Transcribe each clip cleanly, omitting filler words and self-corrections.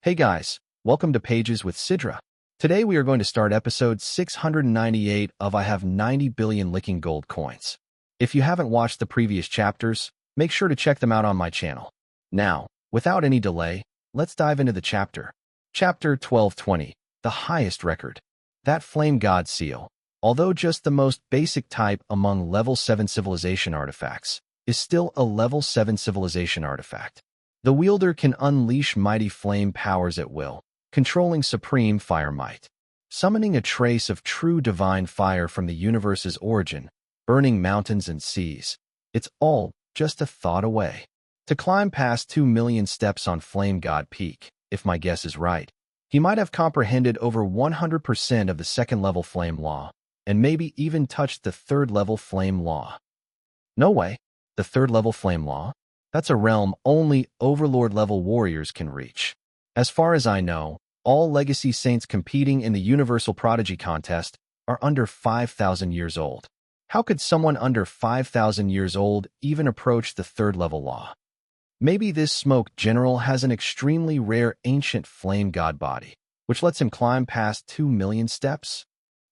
Hey guys, welcome to Pages with Sidra. Today we are going to start episode 698 of I Have 90 Billion Licking Gold Coins. If you haven't watched the previous chapters, make sure to check them out on my channel. Now, without any delay, let's dive into the chapter. Chapter 1220, The Highest Record. That Flame God Seal, although just the most basic type among Level 7 Civilization artifacts, is still a Level 7 Civilization artifact. The wielder can unleash mighty flame powers at will, controlling supreme fire might, summoning a trace of true divine fire from the universe's origin, burning mountains and seas. It's all just a thought away. To climb past 2 million steps on Flame God Peak, if my guess is right, he might have comprehended over 100% of the second-level flame law, and maybe even touched the third-level flame law. No way. The third-level flame law? That's a realm only Overlord-level warriors can reach. As far as I know, all Legacy Saints competing in the Universal Prodigy Contest are under 5,000 years old. How could someone under 5,000 years old even approach the third-level law? Maybe this Smoke General has an extremely rare ancient flame god body, which lets him climb past 2 million steps?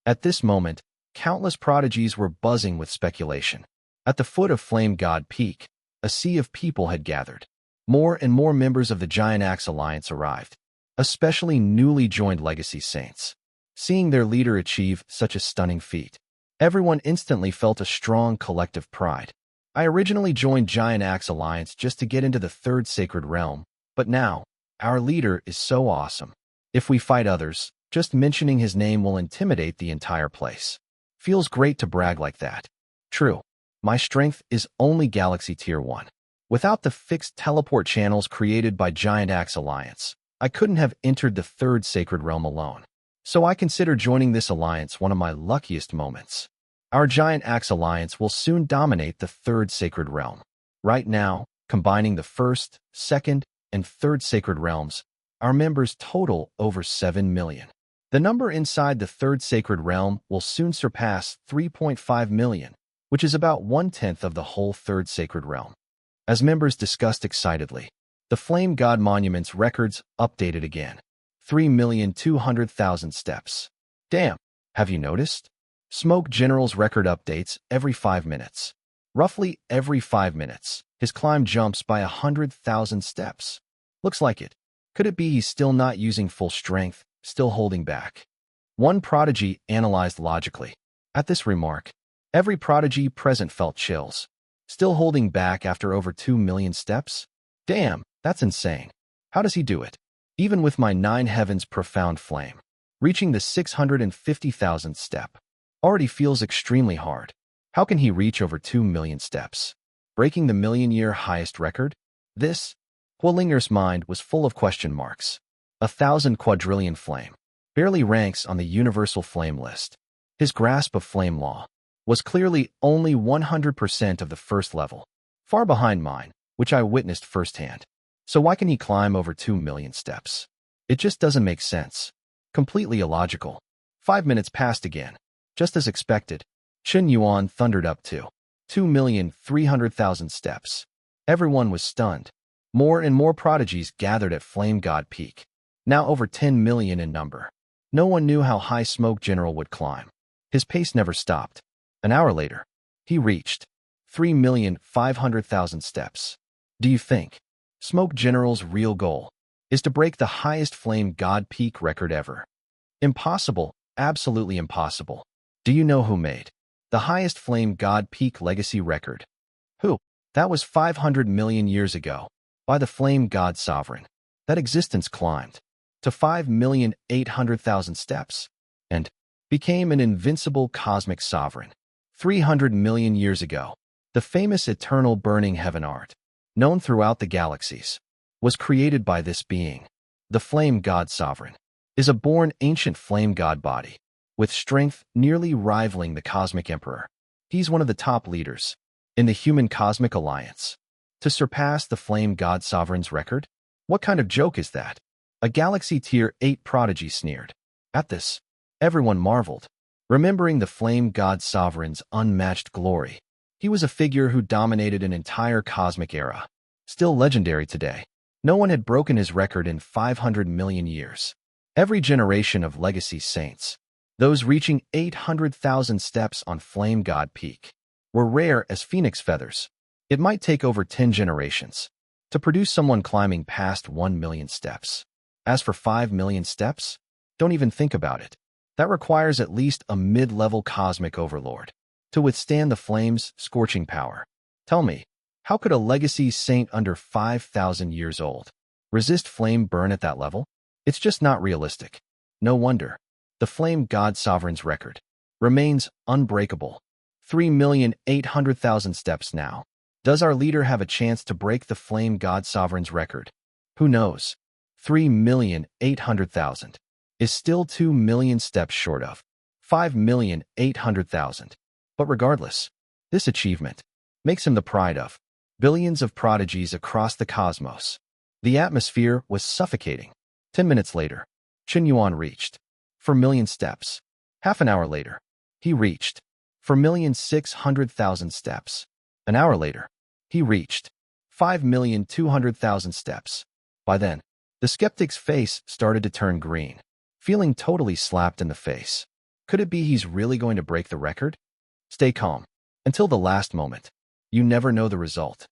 At this moment, countless prodigies were buzzing with speculation. At the foot of Flame God Peak, a sea of people had gathered. More and more members of the Giant Axe Alliance arrived, especially newly joined Legacy Saints. Seeing their leader achieve such a stunning feat, everyone instantly felt a strong collective pride. I originally joined Giant Axe Alliance just to get into the third sacred realm, but now, our leader is so awesome. If we fight others, just mentioning his name will intimidate the entire place. Feels great to brag like that. True. My strength is only Galaxy Tier 1. Without the fixed teleport channels created by Giant Axe Alliance, I couldn't have entered the third sacred realm alone. So I consider joining this alliance one of my luckiest moments. Our Giant Axe Alliance will soon dominate the third sacred realm. Right now, combining the first, second, and third sacred realms, our members total over 7 million. The number inside the third sacred realm will soon surpass 3.5 million. Which is about 1/10 of the whole third sacred realm. As members discussed excitedly, the Flame God Monument's records updated again. 3,200,000 steps. Damn, have you noticed? Smoke General's record updates every 5 minutes. Roughly every 5 minutes, his climb jumps by 100,000 steps. Looks like it. Could it be he's still not using full strength, still holding back? One prodigy analyzed logically. At this remark, every prodigy present felt chills. Still holding back after over 2 million steps? Damn, that's insane. How does he do it? Even with my 9 heavens profound flame, reaching the 650,000th step already feels extremely hard. How can he reach over 2 million steps? Breaking the million-year highest record? This? Hualinger's mind was full of question marks. 1,000 quadrillion flame. Barely ranks on the universal flame list. His grasp of flame law was clearly only 100% of the first level, far behind mine, which I witnessed firsthand. So why can he climb over 2 million steps? It just doesn't make sense. Completely illogical. 5 minutes passed again. Just as expected, Chen Yuan thundered up to 2,300,000 steps. Everyone was stunned. More and more prodigies gathered at Flame God Peak, now over 10 million in number. No one knew how high Smoke General would climb. His pace never stopped. An hour later, he reached 3,500,000 steps. Do you think Smoke General's real goal is to break the highest Flame God Peak record ever? Impossible, absolutely impossible. Do you know who made the highest Flame God Peak legacy record? Who? That was 500 million years ago, by the Flame God Sovereign. That existence climbed to 5,800,000 steps, and became an invincible cosmic sovereign. 300 million years ago, the famous eternal burning heaven art, known throughout the galaxies, was created by this being. The Flame God Sovereign is a born ancient flame god body, with strength nearly rivaling the Cosmic Emperor. He's one of the top leaders in the Human Cosmic Alliance. To surpass the Flame God Sovereign's record? What kind of joke is that? A Galaxy Tier 8 prodigy sneered. At this, everyone marveled, remembering the Flame God Sovereign's unmatched glory. He was a figure who dominated an entire cosmic era, still legendary today. No one had broken his record in 500 million years. Every generation of legacy saints, those reaching 800,000 steps on Flame God Peak, were rare as phoenix feathers. It might take over 10 generations to produce someone climbing past 1 million steps. As for 5 million steps, don't even think about it. That requires at least a mid-level cosmic overlord to withstand the flame's scorching power. Tell me, how could a legacy saint under 5,000 years old resist flame burn at that level? It's just not realistic. No wonder. The Flame God Sovereign's record remains unbreakable. 3,800,000 steps now. Does our leader have a chance to break the Flame God Sovereign's record? Who knows? 3,800,000 is still 2 million steps short of 5,800,000. But regardless, this achievement makes him the pride of billions of prodigies across the cosmos. The atmosphere was suffocating. 10 minutes later, Chen Yuan reached 4,000,000 steps. Half an hour later, he reached 4,600,000 steps. An hour later, he reached 5,200,000 steps. By then, the skeptic's face started to turn green, feeling totally slapped in the face. Could it be he's really going to break the record? Stay calm. Until the last moment. You never know the result.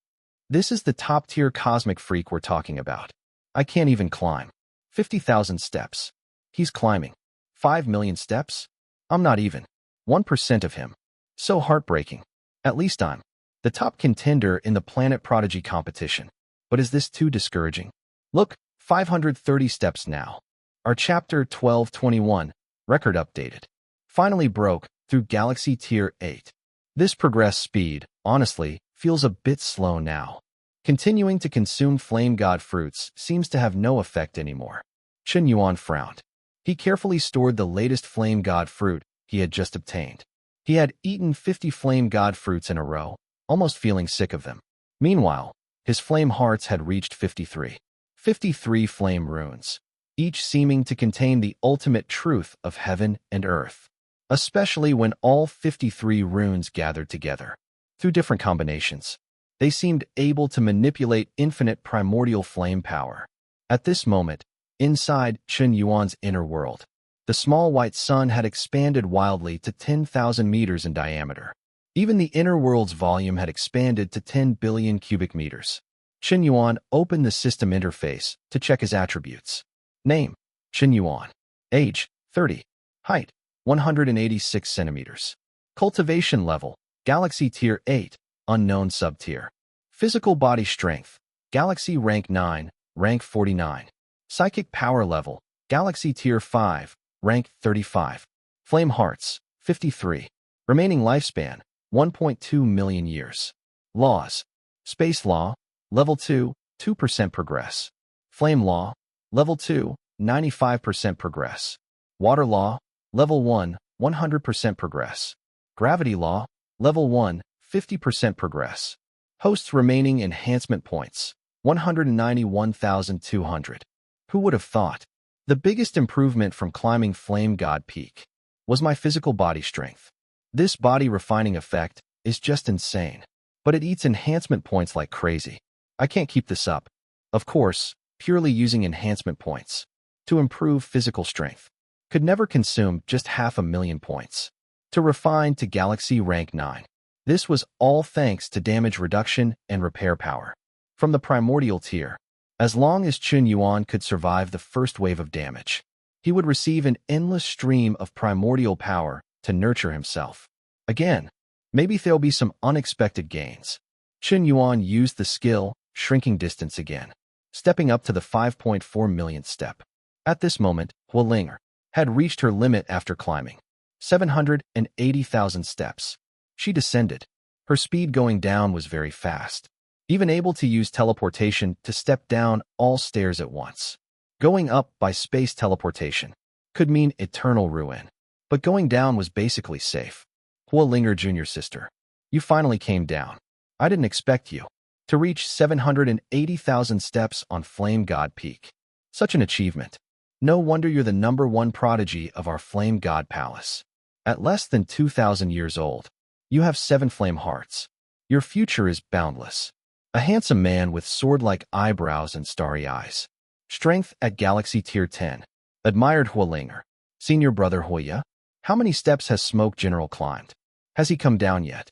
This is the top-tier cosmic freak we're talking about. I can't even climb 50,000 steps. He's climbing 5 million steps? I'm not even 1% of him. So heartbreaking. At least I'm the top contender in the Planet Prodigy competition. But is this too discouraging? Look, 530 steps now. Our Chapter 1221, record updated, finally broke through Galaxy Tier 8. This progress speed, honestly, feels a bit slow now. Continuing to consume Flame God fruits seems to have no effect anymore. Chen Yuan frowned. He carefully stored the latest Flame God fruit he had just obtained. He had eaten 50 Flame God fruits in a row, almost feeling sick of them. Meanwhile, his flame hearts had reached 53. 53 flame runes, each seeming to contain the ultimate truth of heaven and earth, especially when all 53 runes gathered together. Through different combinations, they seemed able to manipulate infinite primordial flame power. At this moment, inside Chen Yuan's inner world, the small white sun had expanded wildly to 10,000 meters in diameter. Even the inner world's volume had expanded to 10 billion cubic meters. Chen Yuan opened the system interface to check his attributes. Name, Chen Yuan. Age, 30. Height, 186 centimeters. Cultivation level, Galaxy Tier 8, unknown subtier. Physical body strength, Galaxy Rank 9, Rank 49. Psychic power level, Galaxy Tier 5, Rank 35. Flame hearts, 53. Remaining lifespan, 1.2 million years. Laws. Space law, Level 2, 2% progress. Flame law, Level 2, 95% progress. Water law, Level 1, 100% progress. Gravity law, Level 1, 50% progress. Hosts remaining enhancement points, 191,200. Who would have thought? The biggest improvement from climbing Flame God Peak was my physical body strength. This body refining effect is just insane, but it eats enhancement points like crazy. I can't keep this up. Of course, purely using enhancement points to improve physical strength could never consume just 500,000 points. To refine to Galaxy Rank 9. This was all thanks to damage reduction and repair power from the primordial tier. As long as Chen Yuan could survive the first wave of damage, he would receive an endless stream of primordial power to nurture himself. Again, maybe there'll be some unexpected gains. Chen Yuan used the skill shrinking distance again, stepping up to the 5.4 million step. At this moment, Hualinger had reached her limit after climbing 780,000 steps. She descended. Her speed going down was very fast, even able to use teleportation to step down all stairs at once. Going up by space teleportation could mean eternal ruin, but going down was basically safe. Hualinger Jr. sister, you finally came down. I didn't expect you to reach 780,000 steps on Flame God Peak. Such an achievement. No wonder you're the #1 prodigy of our Flame God Palace. At less than 2,000 years old, you have 7 flame hearts. Your future is boundless. A handsome man with sword-like eyebrows and starry eyes. Strength at Galaxy Tier 10. Admired Huolinger. Senior brother Hoya. How many steps has Smoke General climbed? Has he come down yet?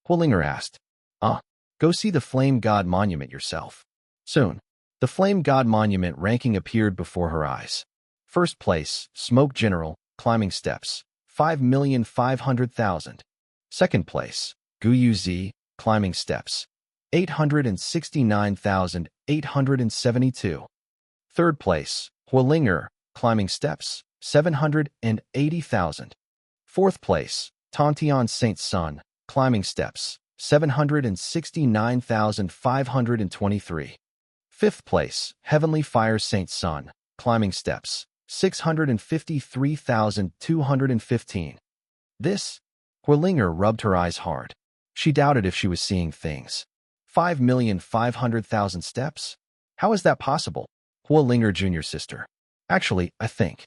Huolinger asked. Go see the Flame God Monument yourself. Soon, the Flame God Monument ranking appeared before her eyes. First place, Smoke General, climbing steps, 5,500,000. Second place, Guyu Z, climbing steps, 869,872. Third place, Huolinger, climbing steps, 780,000. Fourth place, Tian Saint's Son, climbing steps, 769,523. Fifth place, Heavenly Fire Saint's Son, climbing steps, 653,215. This, Huolinger rubbed her eyes hard. She doubted if she was seeing things. 5,500,000 steps? How is that possible? Huolinger Jr. sister. Actually, I think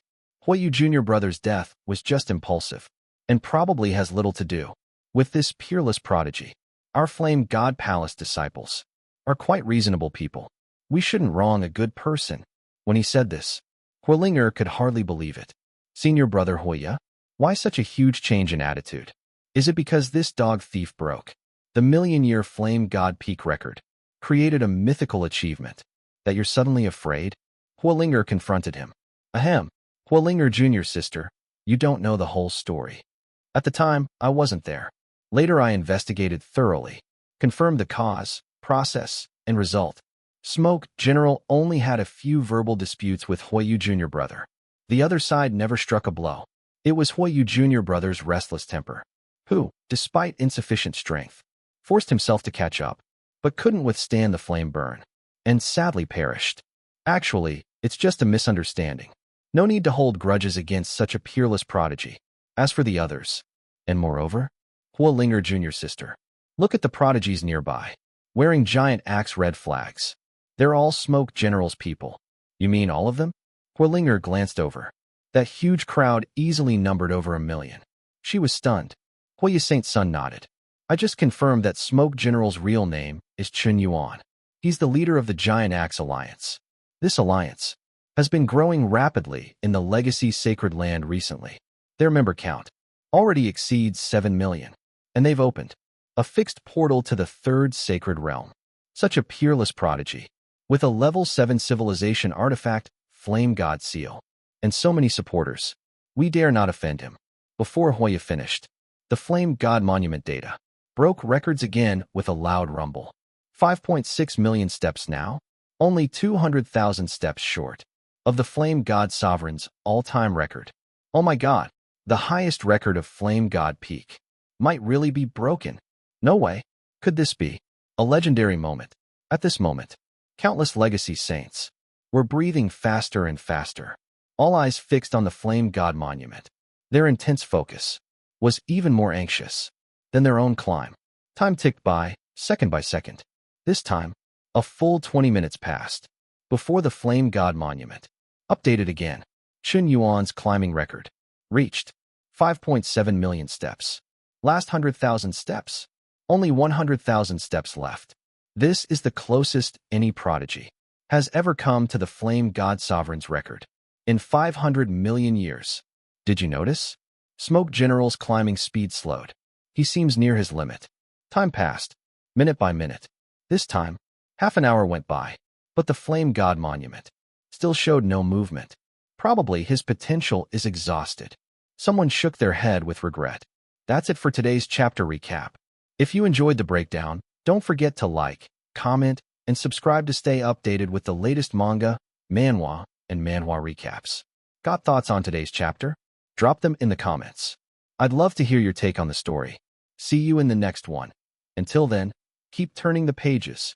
Huoyu Jr. brother's death was just impulsive, and probably has little to do with this peerless prodigy. Our Flame God Palace disciples are quite reasonable people. We shouldn't wrong a good person. When he said this, Huolinger could hardly believe it. Senior brother Hoya, why such a huge change in attitude? Is it because this dog thief broke the million-year Flame God peak record, created a mythical achievement, that you're suddenly afraid? Huolinger confronted him. Ahem, Huolinger Jr. sister, you don't know the whole story. At the time, I wasn't there. Later I investigated thoroughly, confirmed the cause, process, and result. Smoke General only had a few verbal disputes with Huoyu Jr. brother. The other side never struck a blow. It was Huoyu Jr. brother's restless temper, who, despite insufficient strength, forced himself to catch up, but couldn't withstand the flame burn, and sadly perished. Actually, it's just a misunderstanding. No need to hold grudges against such a peerless prodigy. As for the others, and moreover, Huolinger Jr. sister, look at the prodigies nearby, wearing giant axe red flags. They're all Smoke General's people. You mean all of them? Huolinger glanced over. That huge crowd easily numbered over 1 million. She was stunned. Huoyu Saint's Son nodded. I just confirmed that Smoke General's real name is Chen Yuan. He's the leader of the Giant Axe Alliance. This alliance has been growing rapidly in the Legacy Sacred Land recently. Their member count already exceeds 7 million, and they've opened a fixed portal to the third sacred realm. Such a peerless prodigy, with a level 7 civilization artifact, Flame God Seal, and so many supporters. We dare not offend him. Before Hoya finished, the Flame God Monument data broke records again with a loud rumble. 5.6 million steps now, only 200,000 steps short of the Flame God Sovereign's all-time record. Oh my god, the highest record of Flame God Peak might really be broken. No way. Could this be a legendary moment? At this moment, countless legacy saints were breathing faster and faster, all eyes fixed on the Flame God Monument. Their intense focus was even more anxious than their own climb. Time ticked by, second by second. This time, a full 20 minutes passed before the Flame God Monument updated again. Chen Yuan's climbing record reached 5.7 million steps. Last 100,000 steps. Only 100,000 steps left. This is the closest any prodigy has ever come to the Flame God Sovereign's record in 500 million years. Did you notice? Smoke General's climbing speed slowed. He seems near his limit. Time passed, minute by minute. This time, half an hour went by, but the Flame God Monument still showed no movement. Probably his potential is exhausted. Someone shook their head with regret. That's it for today's chapter recap. If you enjoyed the breakdown, don't forget to like, comment, and subscribe to stay updated with the latest manga, manhwa, and manhwa recaps. Got thoughts on today's chapter? Drop them in the comments. I'd love to hear your take on the story. See you in the next one. Until then, keep turning the pages.